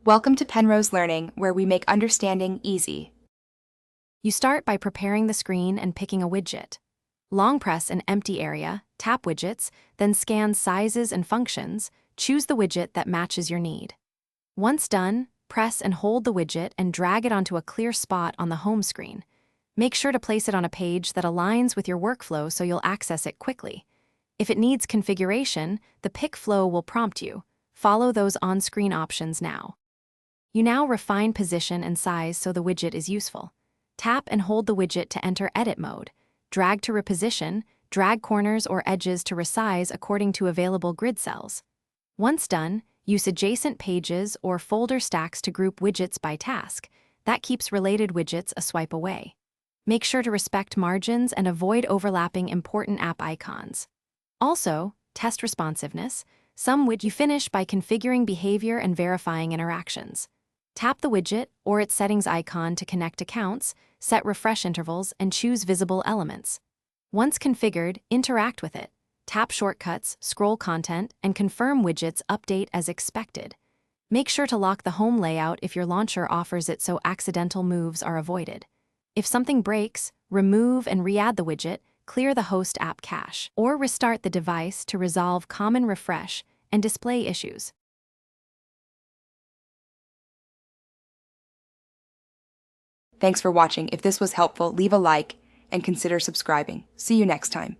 Welcome to Penrose Learning, where we make understanding easy. You start by preparing the screen and picking a widget. Long press an empty area, tap widgets, then scan sizes and functions, choose the widget that matches your need. Once done, press and hold the widget and drag it onto a clear spot on the home screen. Make sure to place it on a page that aligns with your workflow so you'll access it quickly. If it needs configuration, the pick flow will prompt you. Follow those on-screen options now. You now refine position and size so the widget is useful. Tap and hold the widget to enter edit mode. Drag to reposition, drag corners or edges to resize according to available grid cells. Once done, use adjacent pages or folder stacks to group widgets by task. That keeps related widgets a swipe away. Make sure to respect margins and avoid overlapping important app icons. Also, test responsiveness. You finish by configuring behavior and verifying interactions. Tap the widget or its settings icon to connect accounts, set refresh intervals, and choose visible elements. Once configured, interact with it. Tap shortcuts, scroll content, and confirm widgets update as expected. Make sure to lock the home layout if your launcher offers it so accidental moves are avoided. If something breaks, remove and re-add the widget, clear the host app cache, or restart the device to resolve common refresh and display issues. Thanks for watching. If this was helpful, leave a like and consider subscribing. See you next time.